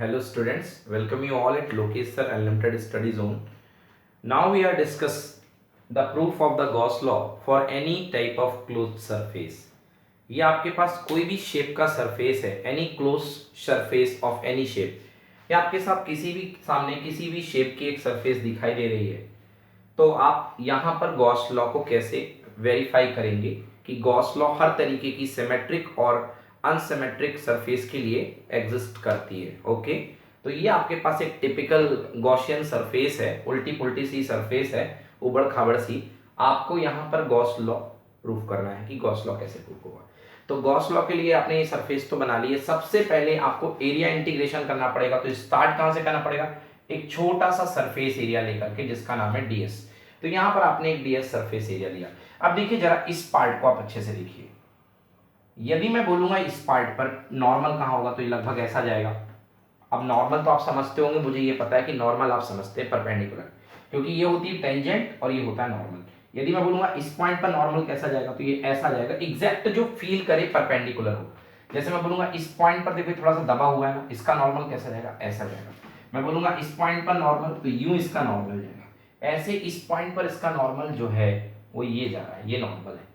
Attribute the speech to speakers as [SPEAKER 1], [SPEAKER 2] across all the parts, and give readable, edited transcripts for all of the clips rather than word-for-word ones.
[SPEAKER 1] Hello students, welcome you all at Lokesh Sir Unlimited Study Zone. Now we are discuss the proof of the Gauss law for any type of closed surface. ये आपके पास कोई भी shape का surface है, any close surface of any shape, या आपके साथ किसी भी सामने किसी भी शेप की एक सरफेस दिखाई दे रही है, तो आप यहाँ पर गॉस लॉ को कैसे वेरीफाई करेंगे कि गॉस लॉ हर तरीके की सिमेट्रिक और अनसिमेट्रिक सरफेस के लिए एग्जिस्ट करती है। ओके, तो ये आपके पास एक टिपिकल गॉसियन सरफेस है, उल्टी पुल्टी सी सरफेस है, उबड़ खाबड़ सी। आपको यहाँ पर गॉस लॉ प्रूफ करना है कि गॉस लॉ कैसे प्रूफ होगा। तो गॉस लॉ के लिए आपने ये सरफेस तो बना ली है। सबसे पहले आपको एरिया इंटीग्रेशन करना पड़ेगा। तो स्टार्ट कहाँ से करना पड़ेगा? एक छोटा सा सरफेस एरिया लेकर के, जिसका नाम है डीएस। तो यहाँ पर आपने एक डीएस सरफेस एरिया लिया। अब देखिए जरा इस पार्ट को आप अच्छे से देखिए। यदि मैं बोलूंगा इस पार्ट पर नॉर्मल कहाँ होगा, तो ये लगभग ऐसा जाएगा। अब नॉर्मल तो आप समझते होंगे, मुझे ये पता है कि नॉर्मल आप समझते हैं परपेंडिकुलर, क्योंकि ये होती है टेंजेंट और ये होता है नॉर्मल। यदि मैं बोलूंगा इस पॉइंट पर नॉर्मल कैसा जाएगा, तो ये ऐसा जाएगा, एग्जैक्ट जो फील करे परपेंडिकुलर हो। जैसे मैं बोलूंगा इस पॉइंट पर देखो थोड़ा सा दबा हुआ है ना, इसका नॉर्मल कैसा जाएगा? ऐसा जाएगा। मैं बोलूंगा इस पॉइंट पर नॉर्मल, तो यूं इसका नॉर्मल जाएगा। ऐसे इस पॉइंट पर इसका नॉर्मल जो है वो ये जा रहा है, ये नॉर्मल है।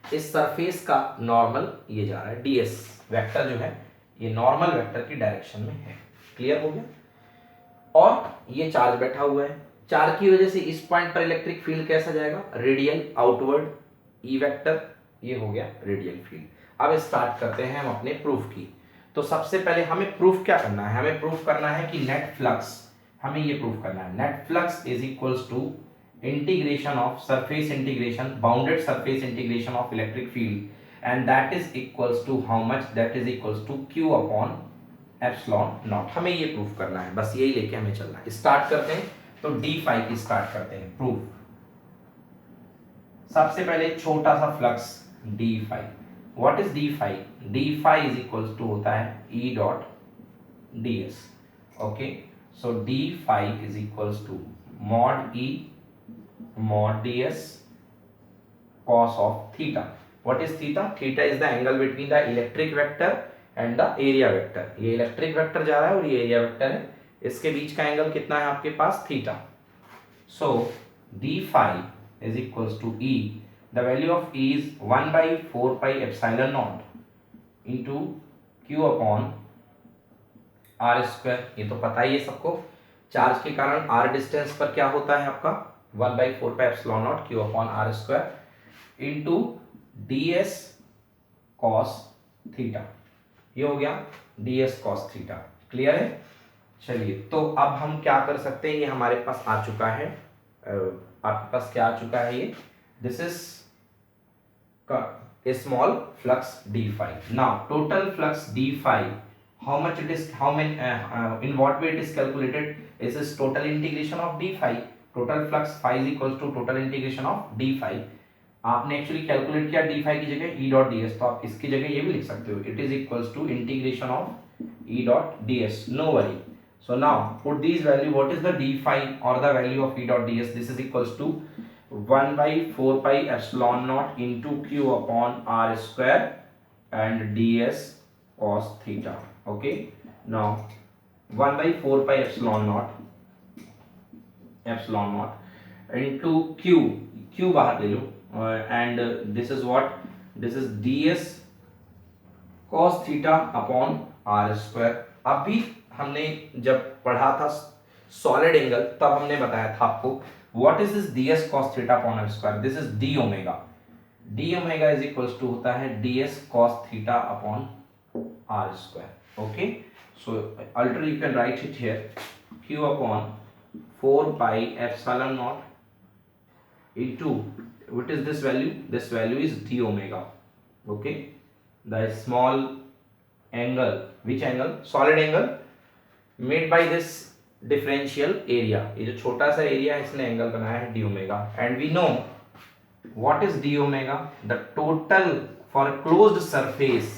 [SPEAKER 1] इस सरफेस का नॉर्मल ये जा रहा है, डीएस वेक्टर जो है ये नॉर्मल वेक्टर की डायरेक्शन में है। क्लियर हो गया? और ये चार्ज बैठा हुआ है, चार्ज की वजह से इस पॉइंट पर इलेक्ट्रिक फील्ड कैसा जाएगा? रेडियल आउटवर्ड, ई वेक्टर, ये हो गया रेडियल फील्ड। अब स्टार्ट करते हैं हम अपने प्रूफ की। तो सबसे पहले हमें प्रूफ क्या करना है? हमें प्रूफ करना है कि नेट फ्लक्स, हमें ये प्रूफ करना है net flux is equals to integration of surface integration, bounded surface integration of electric field, and that is equals to how much? That is equals to q upon epsilon naught। हमें ये proof करना है, बस यही लेके हमें चलना है। स्टार्ट करते हैं, तो d5 की स्टार्ट करते हैं प्रूफ। सबसे पहले छोटा सा flux d5। What is d5? d5 is equals to होता है e dot ds। Okay, so d5 is equals to mod e mod ds cos of theta। what is theta? theta is the angle between the electric vector and the area vector। ये electric vector जा रहा है और ये area vector है, इसके बीच का angle कितना है आपके पास? Theta. So d5 is equals to e, the value of e is 1 by 4 pi epsilon naught into q upon r square। ये तो पता ही है सबको, चार्ज के कारण r डिस्टेंस पर क्या होता है आपका? 1 by 4 pi epsilon naught q upon r square into ds cos theta। ये हो गया ds cos theta। क्लियर है? चलिए, तो अब हम क्या कर सकते हैं, ये हमारे पास आ चुका है। आपके पास क्या आ चुका है? ये this is a small flux d5। now total flux d5, how much it is, how many in what way it is calculated? This is total integration of d5। Total flux phi is equals to total integration of d5। आपने actually calculate किया d5 की जगह e dot ds, तो आप इसकी जगह ये भी लिख सकते हो, it is equals to integration of e dot ds। No worry. So now put this value, what is the d5 और the value of e dot ds? This is equals to 1 by 4 pi epsilon naught into q upon r square and ds cos theta। okay, now 1 by 4 pi epsilon naught into q बाहर ले लो, and this is what? this is ds cos theta upon r square। अभी हमने जब पढ़ा था solid angle, तब हमने बताया था आपको what is this ds cos theta upon r square? this is d omega। d omega is equals to होता है ds cos theta upon r square। okay, so alter you can write it here, q upon 4 pi epsilon naught into, what is this value? this value is d omega। okay, the small angle, which angle? solid angle made by this differential area। ये जो छोटा सा area है इसने angle बनाया है d omega। and we know what is d omega? the total for a closed surface,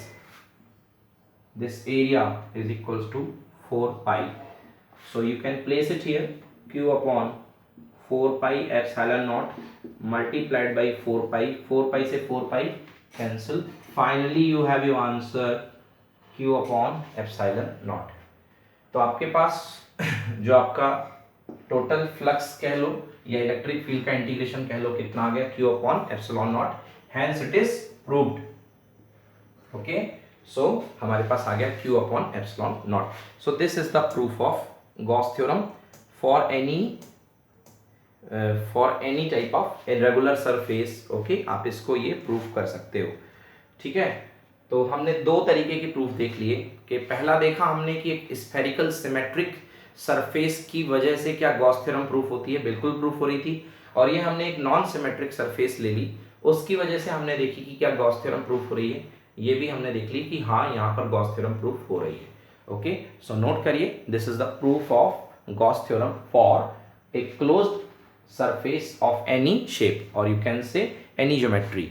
[SPEAKER 1] this area is equals to 4 pi। so you can place it here, q upon 4 pi epsilon naught multiplied by 4 pi, 4 pi से 4 pi cancel, finally you have your answer q upon epsilon naught। तो आपके पास जो आपका total flux कह लो या electric field का integration कह लो कितना आ गया, Q upon epsilon naught, hence it is proved. Okay, so हमारे पास आ गया Q upon epsilon naught. So this is the proof of Gauss theorem for any type of irregular surface. Okay, आप इसको ये प्रूफ कर सकते हो। ठीक है, तो हमने दो तरीके की प्रूफ देख लिए कि पहला देखा हमने कि एक स्फेरिकल सिमेट्रिक सरफेस की वजह से क्या गॉस थ्योरम प्रूफ होती है, बिल्कुल प्रूफ हो रही थी। और ये हमने एक नॉन सिमेट्रिक सरफेस ले ली, उसकी वजह से हमने देखी कि क्या गॉस थ्योरम प्रूफ हो रही है। ये भी हमने देख ली कि हाँ यहाँ पर गॉस थ्योरम प्रूफ हो रही है। ओके, सो नोट करिए, this is the proof of Gauss theorem for a closed surface of any shape or you can say any geometry।